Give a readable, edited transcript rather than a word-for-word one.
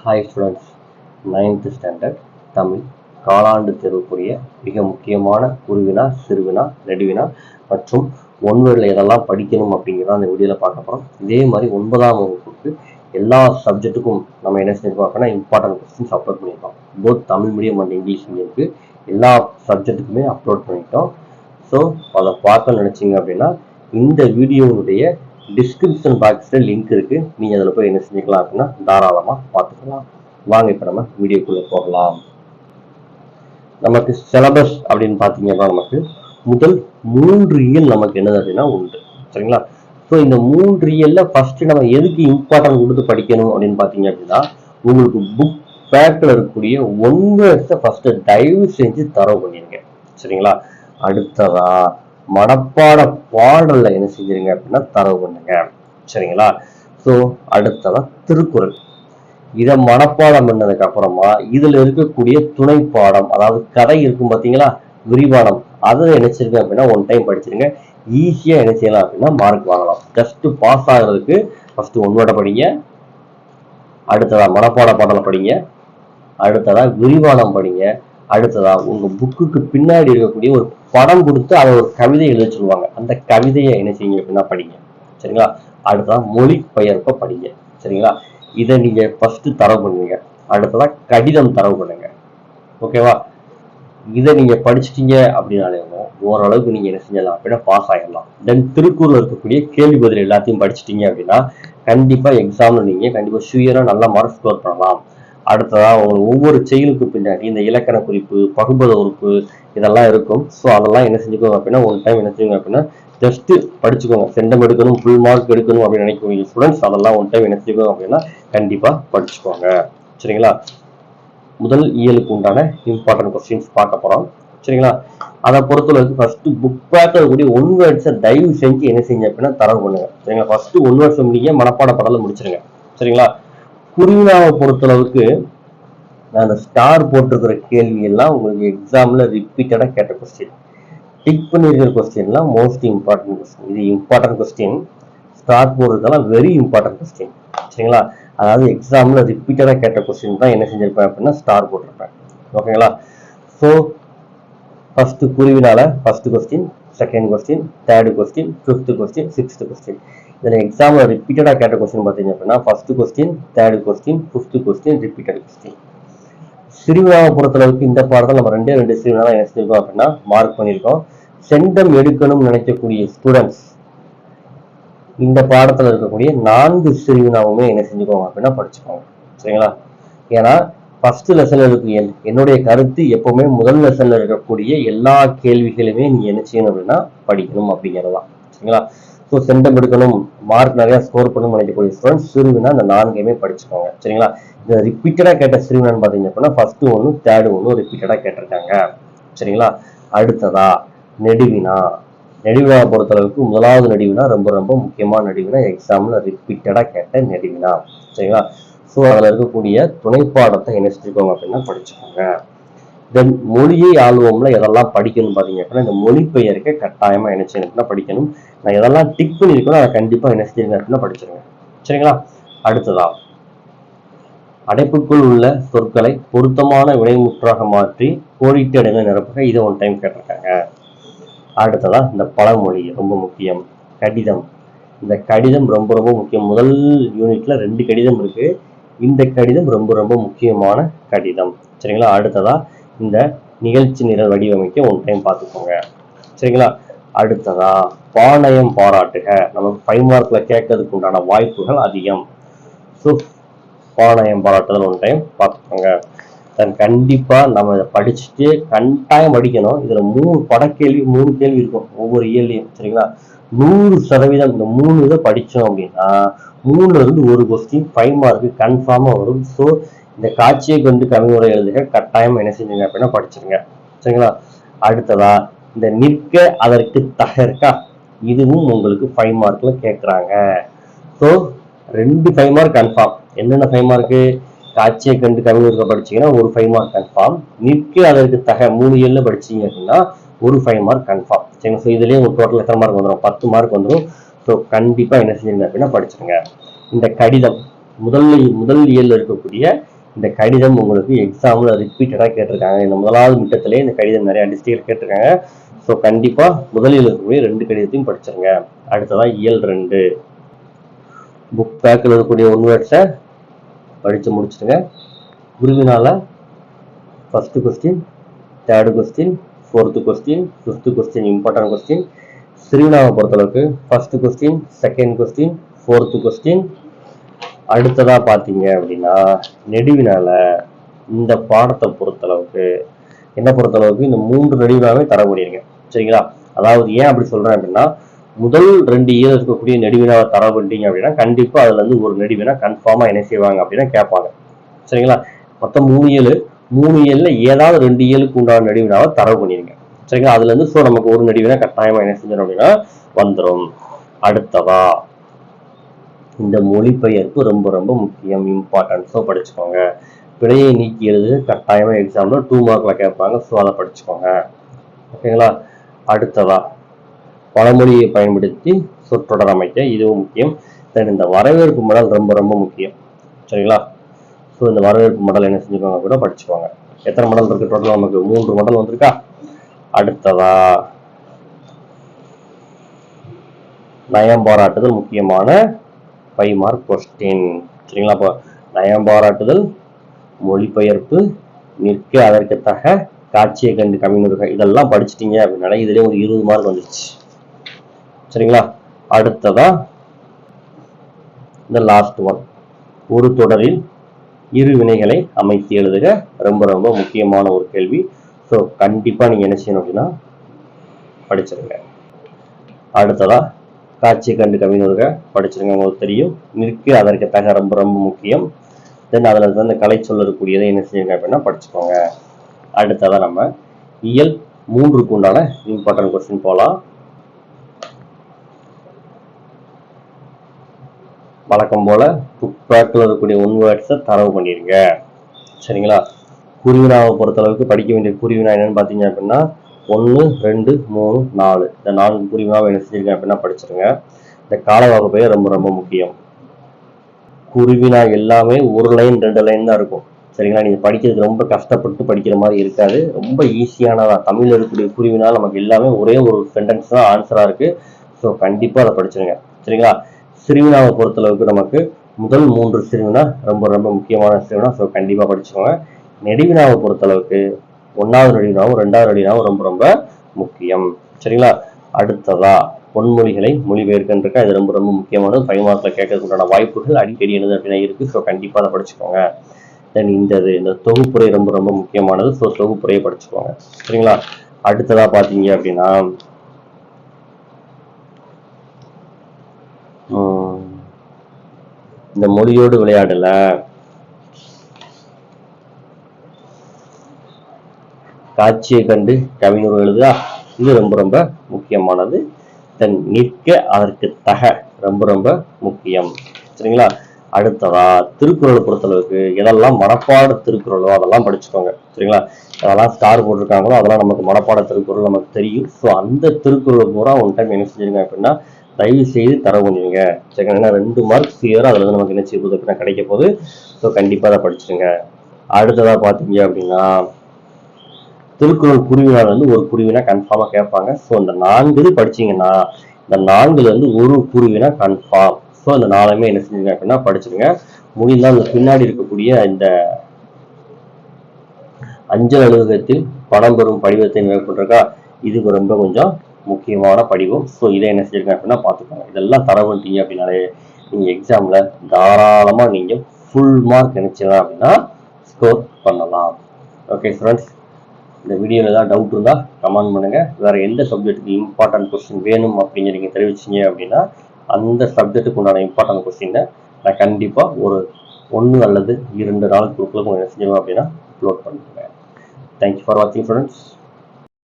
Hi students, 9th standard Tamil காலாண்டு தேர்வுக்குரிய மிக முக்கியமான குறுவினா, சிறுவினா, நெடுவினா மற்றும் ஒன்வேர்டில் எதெல்லாம் படிக்கணும் அப்படிங்கிறத அந்த வீடியோவில் பார்க்க போகிறோம். இதே மாதிரி 9ஆம் வகுப்புக்கு எல்லா சப்ஜெக்ட்டுக்கும் நம்ம என்ன செஞ்சிருக்கோம் அப்படின்னா இம்பார்ட்டன்ட் கொஸ்டின்ஸ் அப்லோட் பண்ணியிருக்கோம். Both Tamil medium and English மீடியமுக்கு எல்லா சப்ஜெக்ட்டுக்குமே அப்லோட் பண்ணிட்டோம். ஸோ அதை பார்க்க நினச்சிங்க அப்படின்னா இந்த வீடியோவுடைய டிஸ்கிரிப்ஷன் பாக்ஸில் லிங்க் இருக்கு. நீங்க அதில் போய் என்ன செஞ்சுக்கலாம் அப்படின்னா தாராளமாக பார்த்துக்கலாம். வாங்க இப்போ நம்ம வீடியோக்குள்ள போகலாம். நமக்கு சிலபஸ் அப்படின்னு பார்த்தீங்கன்னா நமக்கு முதல் 3 இயல் நமக்கு என்னது அப்படின்னா உண்டு, சரிங்களா? ஸோ இந்த 3 இயல்ல ஃபர்ஸ்ட் நம்ம எதுக்கு இம்பார்ட்டன்ட் கொடுத்து படிக்கணும் அப்படின்னு பார்த்தீங்க அப்படின்னா உங்களுக்கு புக் பேக்கில் இருக்கக்கூடிய 1 வேர்ட்ஸை ஃபர்ஸ்ட் தயவு செஞ்சு தரவு பண்ணிருங்க, சரிங்களா? அடுத்ததா மனப்பாட பாடல்ல என்ன செஞ்சிருங்க அப்படின்னா தரவு பண்ணுங்க, சரிங்களா? ஸோ அடுத்ததா திருக்குறள். இதை மனப்பாடம் பண்ணதுக்கு அப்புறமா இதுல இருக்கக்கூடிய துணை பாடம், அதாவது கதை இருக்கும் பார்த்தீங்களா, விரிவானம், அதை நினைச்சிருங்க அப்படின்னா 1 டைம் படிச்சிருங்க. ஈஸியா என்ன செய்யலாம் அப்படின்னா மார்க் வாங்கலாம். ஜஸ்ட் பாஸ் ஆகுறதுக்கு ஃபர்ஸ்ட் 1 வேர்டை படிங்க, அடுத்ததா மனப்பாட பாடலை படிங்க, அடுத்ததா விரிவானம் படிங்க, அடுத்ததா உங்க புக்குக்கு பின்னாடி இருக்கக்கூடிய ஒரு படம் கொடுத்து அதை ஒரு கவிதை எழுத சொல்லுவாங்க, அந்த கவிதையை என்ன செய்யுங்க அப்படின்னா படிங்க, சரிங்களா? அடுத்ததா மொழி பெயர்ப்ப படிங்க, சரிங்களா? இதை நீங்க ஃபர்ஸ்ட் தரவு பண்ணுவீங்க. அடுத்ததா கடிதம் தரவு பண்ணுங்க, ஓகேவா? இதை நீங்க படிச்சிட்டீங்க அப்படின்னாலே ஓரளவுக்கு நீங்க என்ன செஞ்சலாம் அப்படின்னா பாஸ் ஆகிடலாம். தென் திருக்குறள் இருக்கக்கூடிய கேள்வி பதில் எல்லாத்தையும் படிச்சிட்டீங்க அப்படின்னா கண்டிப்பா எக்ஸாம்ல நீங்க கண்டிப்பா ஷூயரா நல்ல மார்க் ஸ்கோர் பண்ணலாம். அடுத்ததா உங்களுக்கு ஒவ்வொரு செயலுக்கு பின்னாடி இந்த இலக்கண குறிப்பு, பகுபத உறுப்பு இதெல்லாம் இருக்கும். ஸோ அதெல்லாம் என்ன செஞ்சுக்கோங்க அப்படின்னா 1 டைம் என்ன செய்யுங்க அப்படின்னா ஜஸ்ட் படிச்சுக்கோங்க. சென்டம் எடுக்கணும், ஃபுல் மார்க் எடுக்கணும் அப்படின்னு நினைக்கக்கூடிய ஸ்டூடெண்ட்ஸ் அதெல்லாம் 1 டைம் என்ன செஞ்சுக்கோங்க அப்படின்னா கண்டிப்பா படிச்சுக்கோங்க, சரிங்களா? முதல் இயலுக்கு உண்டான இம்பார்ட்டன்ட் கொஸ்டின்ஸ் பார்க்க போறோம், சரிங்களா? அதை பொறுத்தளவுக்கு ஃபர்ஸ்ட் புக் பேக்கில் இருக்கக்கூடிய 1 வேர்ட்ஸை தயவு செஞ்சு என்ன செய்யுங்க அப்படின்னா தரவு பண்ணுங்க, சரிங்களா? ஃபர்ஸ்ட் 1 வேர்ட்ஸ் முடிங்க, மனப்பாட பாடலை முடிச்சிருங்க, சரிங்களா? குருவினாவை பொறுத்தளவுக்கு நான் அந்த ஸ்டார் போட்டிருக்கிற கேள்வி எல்லாம் உங்களுக்கு எக்ஸாம்ல ரிப்பீட்டடா கேட்ட கொஸ்டின். டிக் பண்ணிருக்கிற கொஸ்டின்லாம் மோஸ்ட் இம்பார்ட்டன்ட் கொஸ்டின். இது இம்பார்ட்டன்ட் கொஸ்டின். ஸ்டார் போடுறதெல்லாம் வெரி இம்பார்ட்டன்ட் கொஸ்டின், சரிங்களா? அதாவது எக்ஸாம்ல ரிப்பீட்டடா கேட்ட கொஸ்டின் தான் என்ன செஞ்சிருப்பேன் அப்படின்னா ஸ்டார் போட்டிருப்பேன், ஓகேங்களா? ஸோ ஃபர்ஸ்ட் குருவினால first question, second question, third question, 5th question, 6th question. இதில் எக்ஸாம்ல ரிப்பீட்டடா கேட்ட கொஸ்டின் பார்த்தீங்க அப்படின்னா first question, third question, 5th question, repeated question. சிறுவினாவை பொறுத்தளவுக்கு இந்த பாடத்தில் நம்ம 2 சிறுவினா தான் என்ன செஞ்சிருக்கோம் அப்படின்னா மார்க் பண்ணியிருக்கோம். செண்டம் எடுக்கணும்னு நினைக்கக்கூடிய ஸ்டூடெண்ட்ஸ் இந்த பாடத்தில் இருக்கக்கூடிய 4 சிறுவினாவுமே என்ன செஞ்சுக்கோங்க அப்படின்னா படிச்சுக்கோங்க, சரிங்களா? ஏன்னா ஃபர்ஸ்ட் லெசன்ல இருக்கு என்னுடைய கருத்து எப்பவுமே முதல் லெசன்ல இருக்கக்கூடிய எல்லா கேள்விகளுமே நீங்க என்ன செய்யணும் அப்படின்னா படிக்கணும் அப்படிங்கிறதான், சரிங்களா? ஸோ செண்டம் எடுக்கணும், மார்க் நிறைய ஸ்கோர் பண்ணணும்னு நினைக்கக்கூடிய ஸ்டூடெண்ட்ஸ் சிறுவினா இந்த 4மே படிச்சுக்கோங்க, சரிங்களா? இந்த ரிப்பீட்டடா கேட்ட சிறுவினான்னு பார்த்தீங்க அப்படின்னா ஃபர்ஸ்ட் 1, தேர்ட் 1 ரிப்பீட்டடா கேட்டிருக்காங்க, சரிங்களா? அடுத்ததா நெடுவினா. நெடுவினா பொறுத்தளவுக்கு முதலாவது நெடுவினா ரொம்ப ரொம்ப முக்கியமான நெடுவினா, எக்ஸாம்ல ரிப்பீட்டடா கேட்ட நெடுவினா, சரிங்களா? ஸோ அதில் இருக்கக்கூடிய துணைப்பாடத்தை என்ன செஞ்சுக்கோங்க அப்படின்னா படிச்சுக்கோங்க. தென் மொழியை ஆளுவோம்ல எதெல்லாம் படிக்கணும் பார்த்தீங்க அப்படின்னா இந்த மொழிபெயர்க்க கட்டாயமா என்ன செய்யணும் படிக்கணும். நான் எதெல்லாம் டிக் பண்ணியிருக்கணும் அதை கண்டிப்பா என்ன செஞ்சுருங்க அப்படின்னா படிச்சிருங்க, சரிங்களா? அடுத்ததா அடைப்புக்குள் உள்ள சொற்களை பொருத்தமான வினைமுற்றாக மாற்றி கோடிட்டு இடங்களை நிரப்புக. இதை 1 டைம் கேட்டிருக்காங்க. அடுத்ததா இந்த பழமொழி ரொம்ப முக்கியம். கடிதம். இந்த கடிதம் ரொம்ப ரொம்ப முக்கியம். முதல் யூனிட்ல 2 கடிதம் இருக்கு. இந்த கடிதம் ரொம்ப ரொம்ப முக்கியமான கடிதம், சரிங்களா? அடுத்ததா இந்த நிகழ்ச்சி நிரல் வடிவமைக்க 1 டைம் பார்த்துக்கோங்க, சரிங்களா? அடுத்ததா பாணயம் பாராட்டுக. நமக்கு 5 மார்க்ல கேட்கறதுக்கு உண்டான வாய்ப்புகள் அதிகம். ஸோ பாணயம் பாராட்டுதல் 1 டைம் பார்த்துக்கோங்க. கண்டிப்பா நம்ம இதை படிச்சுட்டு கட்டாயம் படிக்கணும். இதுல 3 படக்கேள்வி 3 கேள்வி இருக்கும் ஒவ்வொரு இயல்லையும், சரிங்களா? 100% இந்த 3 இதை படிச்சோம் அப்படின்னா 3ல இருந்து 1 கொஸ்டின் 5 மார்க் கன்ஃபார்மா வரும். ஸோ இந்த காட்சியை கொண்டு கவிமுறை எழுதுக கட்டாயம் என்ன செஞ்சுங்க அப்படின்னா படிச்சிருங்க, சரிங்களா? அடுத்ததா இந்த நிற்க அதற்கு தக இருக்கா, இதுவும் உங்களுக்கு 5 மார்க்ல கேட்குறாங்க. So 2 5 mark confirm. என்னென்ன 5 மார்க்கு? காட்சியை கண்டு கவிஞருக்கு படிச்சீங்கன்னா ஒரு 5 மார்க் கன்ஃபார்ம். நிற்க அதற்கு தக 3 இயல்ல படிச்சீங்க அப்படின்னா ஒரு 5 மார்க் கன்ஃபார்ம், சரிங்க? ஸோ இதுலேயே ஒரு டோட்டல் எத்தனை மார்க் வந்துடும்? 10 மார்க் வந்துடும். ஸோ கண்டிப்பா என்ன செஞ்சிருங்க அப்படின்னா படிச்சிருங்க. இந்த கடிதம் முதல் இயல்ல இருக்கக்கூடிய இந்த கடிதம் உங்களுக்கு எக்ஸாமில் ரிப்பீட்டடாக கேட்டிருக்காங்க. இந்த முதலாவது மிட்டத்திலே இந்த கடிதம் நிறைய டிஸ்ட்ரிக்ட் கேட்டிருக்காங்க. ஸோ கண்டிப்பாக முதலில் இருக்கக்கூடிய 2 கடிதத்தையும் படிச்சிருங்க. அடுத்ததான் இயல் 2 புக் பேக்கில் இருக்கக்கூடிய 1 வேர்ட்ஸை படித்து முடிச்சுடுங்க. குருவினால first question, third question, fourth question, fifth question important question. சிறுவினாவை பொறுத்தளவுக்கு first question, second question, fourth question. அடுத்ததாக பார்த்தீங்க அப்படின்னா நெடுவினால இந்த பாடத்தை பொறுத்தளவுக்கு என்ன பொறுத்தளவுக்கு இந்த 3 நெடுவினாவே தர முடியுங்க. சரிங்களா? அதாவது ஏன் அப்படி சொல்கிறேன் அப்படின்னா முதல் 2 இயல் இருக்கக்கூடிய நெடுவினாவை தர பண்ணிட்டீங்க அப்படின்னா கண்டிப்பாக அதுல இருந்து ஒரு நெடுவினா கன்ஃபார்மாக என்ன செய்வாங்க அப்படின்னா கேட்பாங்க. சரிங்களா? மொத்தம் 3 இயல்ல ஏதாவது 2 இயலுக்கு உண்டான நெடுவினாவை தரவு பண்ணிடுங்க. சரிங்களா? அதுல இருந்து ஸோ நமக்கு ஒரு நெடுவினா கட்டாயமா என்ன செஞ்சிடும் அப்படின்னா வந்துடும். அடுத்ததா இந்த மொழிபெயர்ப்பு ரொம்ப ரொம்ப முக்கியம், இம்பார்ட்டன்ட். ஸோ படிச்சுக்கோங்க. பிழையை நீக்கி எழுது கட்டாயமா எக்ஸாம்ல 2 மார்க்ல கேட்பாங்க. ஸோ அதை படிச்சுக்கோங்க. ஓகேங்களா? அடுத்ததா பழமொழியை பயன்படுத்தி சொற்றொடர் அமைக்க, இதுவும் முக்கியம். தென் இந்த வரவேற்பு மடல் ரொம்ப ரொம்ப முக்கியம். சரிங்களா? ஸோ இந்த வரவேற்பு மடல் என்ன செஞ்சுக்கோங்க கூட படிச்சுக்கோங்க. எத்தனை மடல் இருக்கு டோட்டல்? நமக்கு 3 மடல் வந்திருக்கா. அடுத்ததா நயம் பாராட்டுதல் முக்கியமான 5 மார்க் கொஸ்டின். சரிங்களா? இப்போ நயம் பாராட்டுதல், மொழிபெயர்ப்பு, நிற்க அதற்கு தக, காட்சியை கண்டு கவிஞர்கள் இதெல்லாம் படிச்சிட்டீங்க அப்படின்னால இதுலேயே ஒரு 20 மார்க் வந்துருச்சு. சரிங்களா? அடுத்ததா இந்த லாஸ்ட் ஒன், ஒரு தொடரில் 2 வினைகளை அமைத்து எழுதுக. ரொம்ப ரொம்ப முக்கியமான ஒரு கேள்வி. ஸோ கண்டிப்பா நீங்க என்ன செய்யணும் அப்படின்னா படிச்சிருங்க. அடுத்ததா காட்சியை கண்டு கவிஞருக படிச்சிருங்க. உங்களுக்கு தெரியும். நிற்க அதற்கு தக ரொம்ப ரொம்ப முக்கியம். தென் அதுல இருந்து அந்த கலை சொல்ல இருக்கக்கூடியதை என்ன செய்யுங்க அப்படின்னா படிச்சுக்கோங்க. அடுத்ததா நம்ம இயல் 3க்கு உண்டான இம்பார்ட்டன்ட் கொஸ்டின் போகலாம். வழக்கம் போல புக் பேக்கில் இருக்கக்கூடிய 1 வேர்ட்ஸை தரவு பண்ணிடுங்க. சரிங்களா? குருவினாவை பொறுத்தளவுக்கு படிக்க வேண்டிய குருவினா என்னன்னு பார்த்தீங்க அப்படின்னா 1, 2, 3, 4 இந்த 4 குருவினாவை என்ன செஞ்சிருக்கேன் அப்படின்னா படிச்சிருங்க. இந்த கால வகுப்பையே ரொம்ப ரொம்ப முக்கியம். குருவினா எல்லாமே 1 லைன் 2 லைன் தான் இருக்கும். சரிங்களா? நீங்க படிக்கிறது ரொம்ப கஷ்டப்பட்டு படிக்கிற மாதிரி இருக்காது. ரொம்ப ஈஸியானதா தமிழ்ல இருக்கக்கூடிய குருவினா நமக்கு எல்லாமே ஒரே ஒரு சென்டென்ஸ் தான் ஆன்சரா இருக்கு. ஸோ கண்டிப்பா அதை படிச்சிருங்க. சரிங்களா? சிறுவினாவை பொறுத்தளவுக்கு நமக்கு முதல் 3 சிறுவினா ரொம்ப ரொம்ப முக்கியமான சிறுவினா. ஸோ கண்டிப்பா படிச்சுக்கோங்க. நெடுவினாவை பொறுத்தளவுக்கு 1வது நெடுவினாவும் 2வது நெடுவினாவும் ரொம்ப ரொம்ப முக்கியம். சரிங்களா? அடுத்ததா பொன்மொழிகளை மொழிபெயர்க்கின்ற இது ரொம்ப ரொம்ப முக்கியமானது. 5 மார்க்ல கேட்கறதுக்கு உண்டான வாய்ப்புகள் அடிக்கடி என்னது அப்படின்னா இருக்கு. ஸோ கண்டிப்பா அதை படிச்சுக்கோங்க. தென் இந்த தொகுப்புரை ரொம்ப ரொம்ப முக்கியமானது. ஸோ தொகுப்புரையை படிச்சுக்கோங்க. சரிங்களா? அடுத்ததா பாத்தீங்க அப்படின்னா இந்த மொழியோடு விளையாடல காட்சியை கண்டு கவிஞர் எழுதுதா, இது ரொம்ப ரொம்ப முக்கியமானது. தென் நிற்க அதற்கு தக ரொம்ப ரொம்ப முக்கியம். சரிங்களா? அடுத்ததா திருக்குறளை பொறுத்தளவுக்கு எதெல்லாம் மனப்பாட திருக்குறளோ அதெல்லாம் படிச்சுக்கோங்க. சரிங்களா? அதெல்லாம் ஸ்டார் போட்டிருக்காங்களோ அதெல்லாம் நமக்கு மனப்பாட திருக்குறள் நமக்கு தெரியும். ஸோ அந்த திருக்குறளை பூரா ஒன் டைம் என்ன செஞ்சிருங்க அப்படின்னா தயவு செய்து தர பண்ணிடுங்க. சரிங்களா? 2 மார்க் கிளியரா அதுல இருந்து நமக்கு என்ன செய்ய போகுது அப்படின்னா கிடைக்க போகுது. ஸோ கண்டிப்பா அதை படிச்சிருங்க. அடுத்ததா பாத்தீங்க அப்படின்னா திருக்குறள் குருவினால இருந்து ஒரு குருவினா கன்ஃபார்மா கேட்பாங்க. ஸோ இந்த 4 இது படிச்சீங்கன்னா இந்த 4ல இருந்து ஒரு குருவினா கன்ஃபார்ம். ஸோ இந்த 4மே என்ன செஞ்சுங்க அப்படின்னா படிச்சிருங்க. முடிந்தால் அந்த பின்னாடி இருக்கக்கூடிய இந்த அஞ்சல் அலுவலகத்தில் பணம் பெறும் படிவத்தை மேற்கொண்டிருக்கா, இதுக்கு ரொம்ப கொஞ்சம் முக்கியமான படிவம். ஸோ இதை என்ன செஞ்சிருங்க அப்படின்னா பார்த்துக்கோங்க. இதெல்லாம் தர வந்துட்டீங்க அப்படின்னாலே நீங்க எக்ஸாம்ல தாராளமா நீங்க ஃபுல் மார்க் நினைச்சலாம் அப்படின்னா ஸ்கோர் பண்ணலாம். ஓகே ஃப்ரெண்ட்ஸ், இந்த வீடியோவில் ஏதாவது டவுட் இருந்தால் கமெண்ட் பண்ணுங்க. வேற எந்த சப்ஜெக்ட்டுக்கு இம்பார்ட்டன்ட் கொஸ்டின் வேணும் அப்படின்னு நீங்க தெரிவிச்சிங்க அப்படின்னா அந்த சப்ஜெக்ட்டுக்கு உண்டான இம்பார்ட்டன்ட் கொஸ்டினை நான் கண்டிப்பாக ஒரு 1 அல்லது 2 நாள் குரூப்ல என்ன செஞ்சுருவேன் அப்படின்னா அப்லோட் பண்ணுவேன். தேங்க்யூ ஃபார் வாட்சிங் ஃப்ரெண்ட்ஸ்.